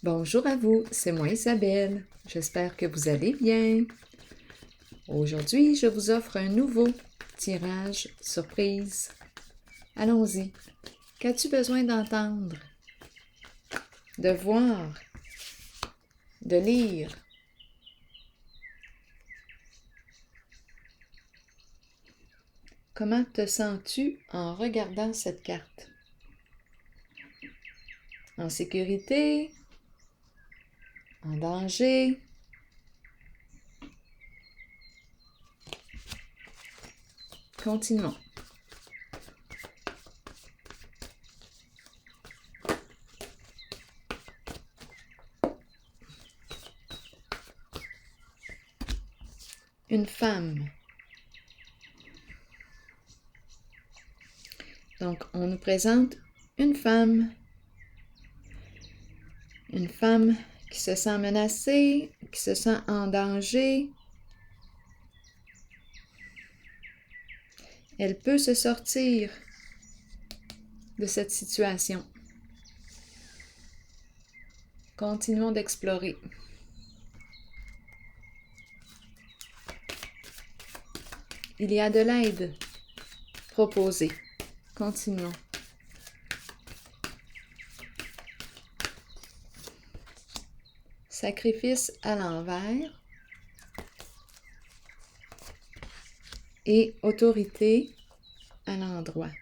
Bonjour à vous, c'est moi Isabelle. J'espère que vous allez bien. Aujourd'hui, je vous offre un nouveau tirage surprise. Allons-y. Qu'as-tu besoin d'entendre, de voir, de lire? Comment te sens-tu en regardant cette carte? En sécurité? En danger? Continuons. Une femme. Donc, on nous présente une femme. Une femme qui se sent menacée, qui se sent en danger. Elle peut se sortir de cette situation. Continuons d'explorer. Il y a de l'aide proposée. Continuons. Sacrifice à l'envers et autorité à l'endroit.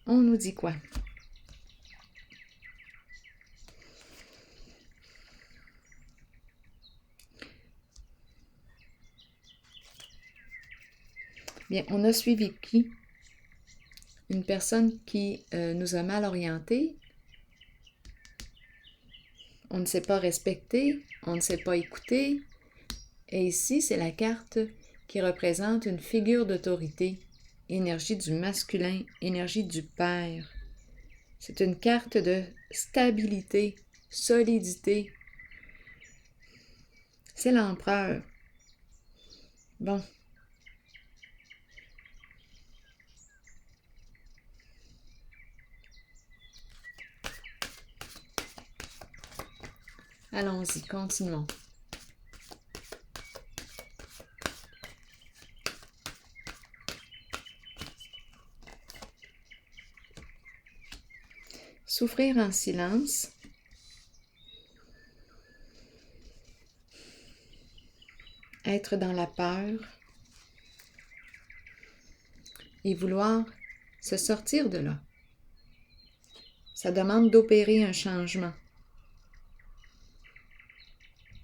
On nous dit quoi? Bien, on a suivi qui? Une personne qui nous a mal orientés. On ne s'est pas respecté, on ne s'est pas écouté. Et ici, c'est la carte qui représente une figure d'autorité, énergie du masculin, énergie du père. C'est une carte de stabilité, solidité. C'est l'empereur. Bon. Allons-y, continuons. Souffrir en silence. Être dans la peur. Et vouloir se sortir de là. Ça demande d'opérer un changement.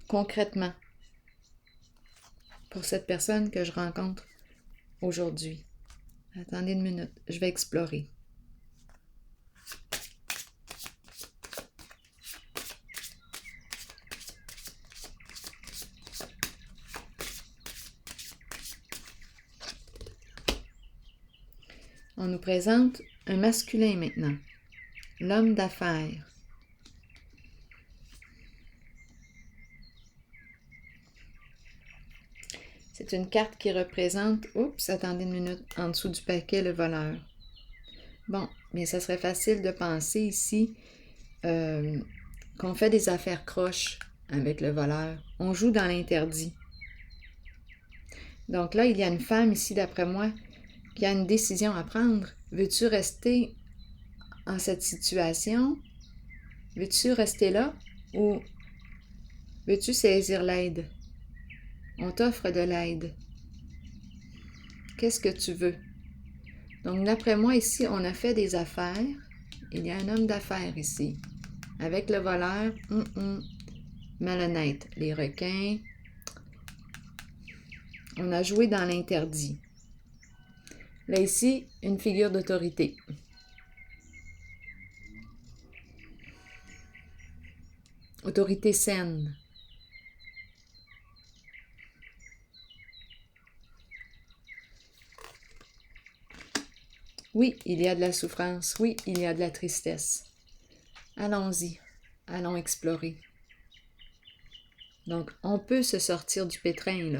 Concrètement. Pour cette personne que je rencontre aujourd'hui. Attendez une minute, je vais explorer. On nous présente un masculin maintenant, l'homme d'affaires. C'est une carte qui représente, oups, attendez une minute, en dessous du paquet, le voleur. Bon, bien ça serait facile de penser ici qu'on fait des affaires croches avec le voleur. On joue dans l'interdit. Donc là, il y a une femme ici, d'après moi, qui a une décision à prendre. Veux-tu rester en cette situation? Veux-tu rester là? Ou veux-tu saisir l'aide? On t'offre de l'aide. Qu'est-ce que tu veux? Donc, d'après moi, ici, on a fait des affaires. Il y a un homme d'affaires ici. Avec le voleur, malhonnête. Les requins. On a joué dans l'interdit. Là, ici, une figure d'autorité. Autorité saine. Oui, il y a de la souffrance. Oui, il y a de la tristesse. Allons-y. Allons explorer. Donc, on peut se sortir du pétrin, là.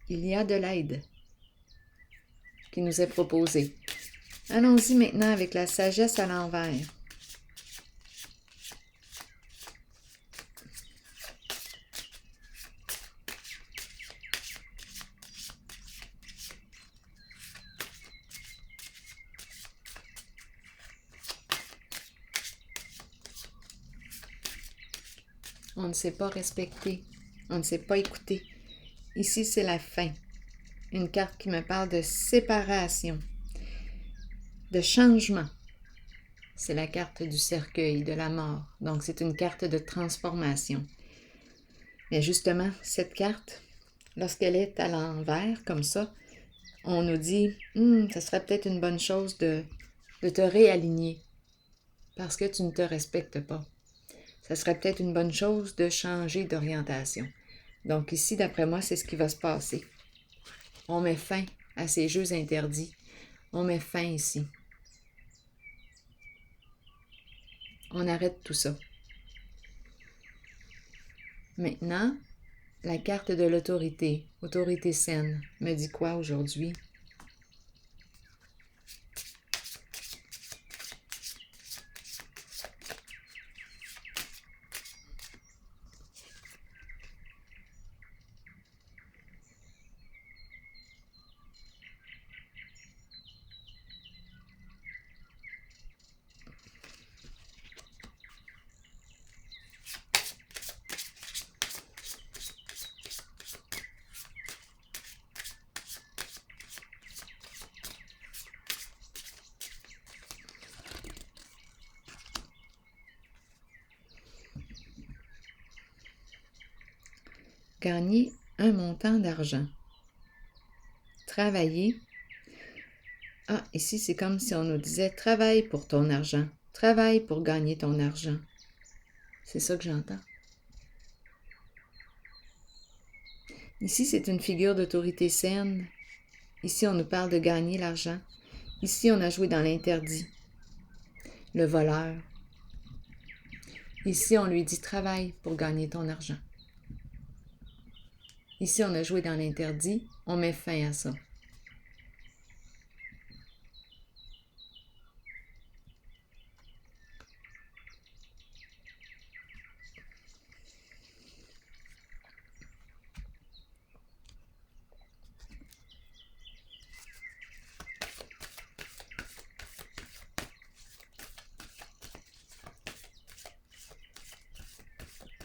Il y a de l'aide qui nous est proposée. Allons-y maintenant avec la sagesse à l'envers. on ne sait pas respecter, on ne sait pas écouter. Ici, c'est la fin. Une carte qui me parle de séparation, de changement. C'est la carte du cercueil, de la mort. Donc, c'est une carte de transformation. Mais justement, cette carte, lorsqu'elle est à l'envers, comme ça, on nous dit, ça serait peut-être une bonne chose de te réaligner parce que tu ne te respectes pas. Ça serait peut-être une bonne chose de changer d'orientation. Donc ici, d'après moi, c'est ce qui va se passer. On met fin à ces jeux interdits. On met fin ici. On arrête tout ça. Maintenant, la carte de l'autorité, autorité saine, me dit quoi aujourd'hui? Gagner un montant d'argent. Travailler. Ah, ici, c'est comme si on nous disait « Travaille pour ton argent. Travaille pour gagner ton argent. » C'est ça que j'entends. Ici, c'est une figure d'autorité saine. Ici, on nous parle de gagner l'argent. Ici, on a joué dans l'interdit. Le voleur. Ici, on lui dit « Travaille pour gagner ton argent. » Ici, on a joué dans l'interdit. On met fin à ça.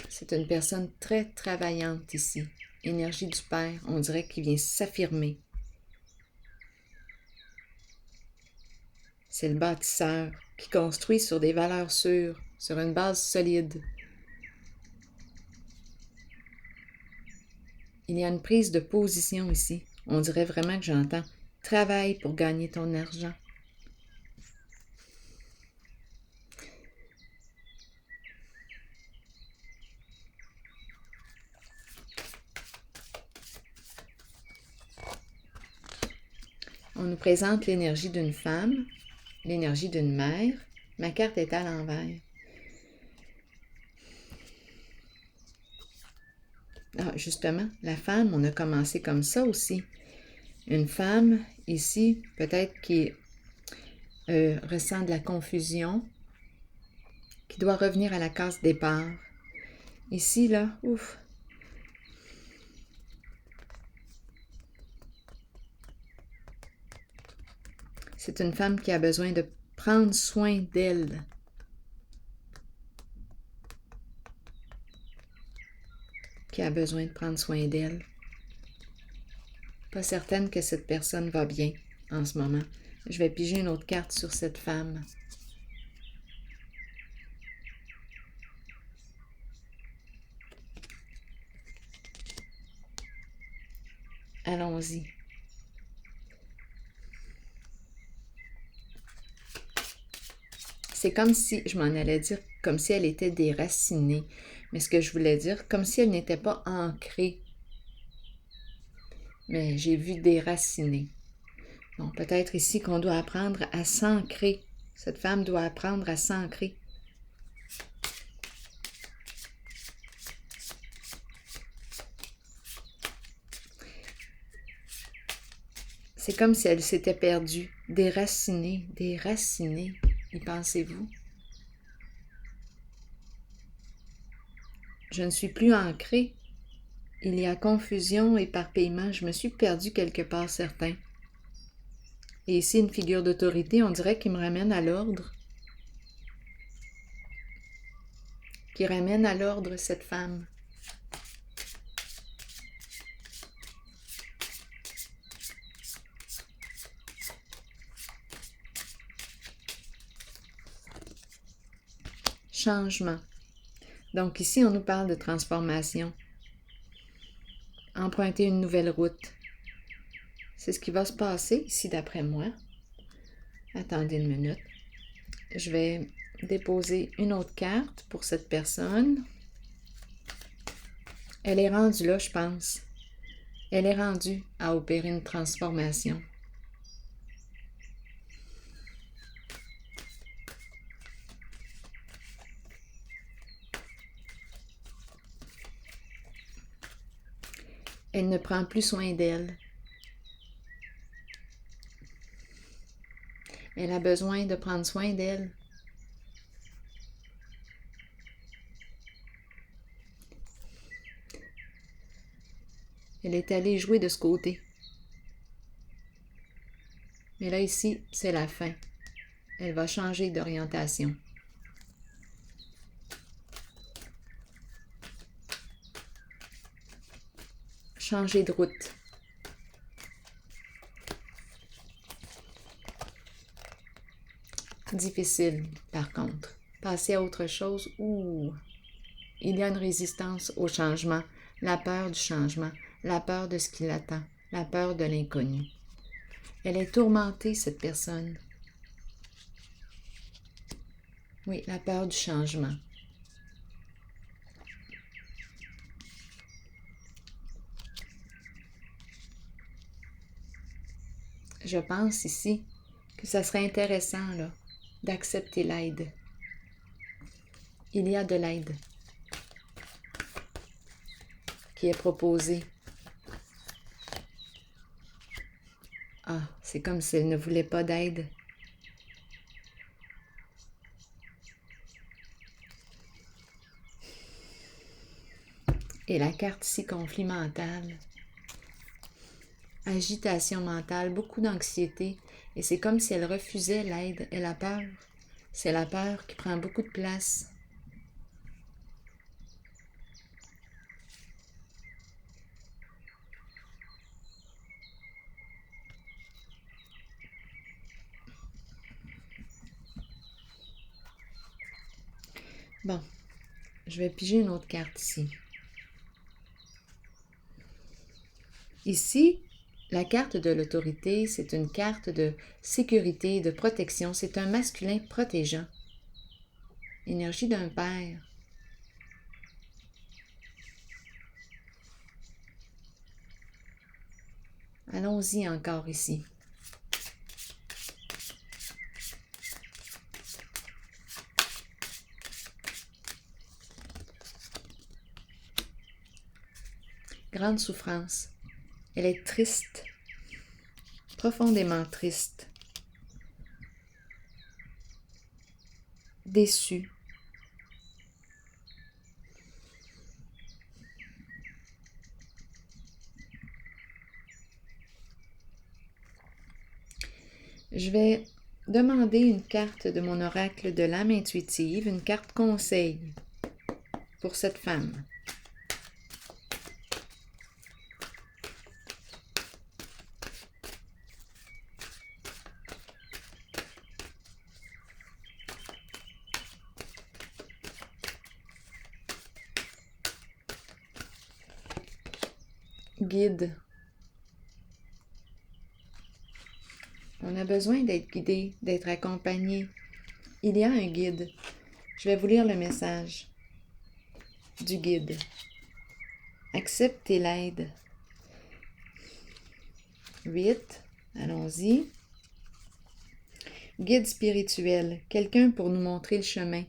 C'est une personne très travaillante ici. Énergie du Père, on dirait qu'il vient s'affirmer. C'est le bâtisseur qui construit sur des valeurs sûres, sur une base solide. Il y a une prise de position ici. On dirait vraiment que j'entends « Travaille pour gagner ton argent ». On nous présente l'énergie d'une femme, l'énergie d'une mère. Ma carte est à l'envers. Ah, justement, la femme, on a commencé comme ça aussi. Une femme, ici, peut-être qui ressent de la confusion, qui doit revenir à la case départ. Ici, là, ouf. C'est une femme qui a besoin de prendre soin d'elle. Qui a besoin de prendre soin d'elle. Pas certaine que cette personne va bien en ce moment. Je vais piger une autre carte sur cette femme. Allons-y. C'est comme si, je m'en allais dire, comme si elle était déracinée. Mais ce que je voulais dire, comme si elle n'était pas ancrée. Mais j'ai vu déracinée. Bon, peut-être ici qu'on doit apprendre à s'ancrer. Cette femme doit apprendre à s'ancrer. C'est comme si elle s'était perdue, déracinée, déracinée. Y pensez-vous? Je ne suis plus ancrée. Il y a confusion, éparpillement. Je me suis perdue quelque part certain. Et ici, une figure d'autorité, on dirait qu'il me ramène à l'ordre. qui ramène à l'ordre cette femme. Changement. Donc ici, on nous parle de transformation. Emprunter une nouvelle route. C'est ce qui va se passer ici d'après moi. Attendez une minute. Je vais déposer une autre carte pour cette personne. Elle est rendue là, je pense. Elle est rendue à opérer une transformation. Elle ne prend plus soin d'elle. Elle a besoin de prendre soin d'elle. Elle est allée jouer de ce côté. Mais là, ici, c'est la fin. Elle va changer d'orientation. Changer de route. Difficile, par contre. Passer à autre chose, il y a une résistance au changement, la peur du changement, la peur de ce qui l'attend, la peur de l'inconnu. Elle est tourmentée, cette personne. Oui, la peur du changement. Je pense ici que ça serait intéressant là, d'accepter l'aide. Il y a de l'aide qui est proposée. Ah, c'est comme si elle ne voulait pas d'aide. Et la carte ici, conflit mental. Agitation mentale, beaucoup d'anxiété. Et c'est comme si elle refusait l'aide. Elle a peur. C'est la peur qui prend beaucoup de place. Bon, je vais piger une autre carte ici. Ici, la carte de l'autorité, c'est une carte de sécurité, de protection. C'est un masculin protégeant. Énergie d'un père. Allons-y encore ici. Grande souffrance. Elle est triste, profondément triste, déçue. Je vais demander une carte de mon oracle de l'âme intuitive, une carte conseil pour cette femme. Guide. On a besoin d'être guidé, d'être accompagné. Il y a un guide. Je vais vous lire le message du guide. Acceptez l'aide. 8. Allons-y. Guide spirituel. Quelqu'un pour nous montrer le chemin,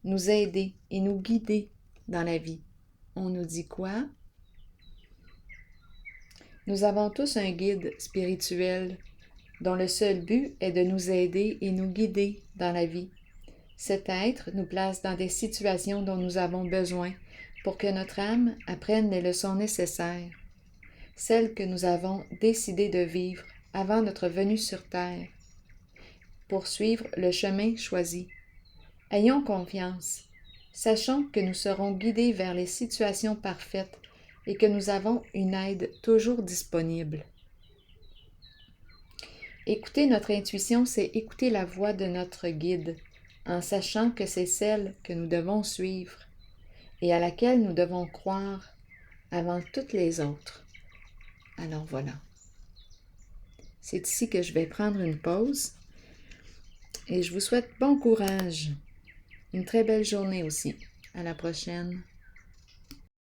nous aider et nous guider dans la vie. On nous dit quoi? Nous avons tous un guide spirituel dont le seul but est de nous aider et nous guider dans la vie. Cet être nous place dans des situations dont nous avons besoin pour que notre âme apprenne les leçons nécessaires, celles que nous avons décidé de vivre avant notre venue sur Terre, pour suivre le chemin choisi. Ayons confiance. Sachons que nous serons guidés vers les situations parfaites et que nous avons une aide toujours disponible. Écouter notre intuition, c'est écouter la voix de notre guide, en sachant que c'est celle que nous devons suivre et à laquelle nous devons croire avant toutes les autres. Alors voilà. C'est ici que je vais prendre une pause et je vous souhaite bon courage. Une très belle journée aussi. À la prochaine.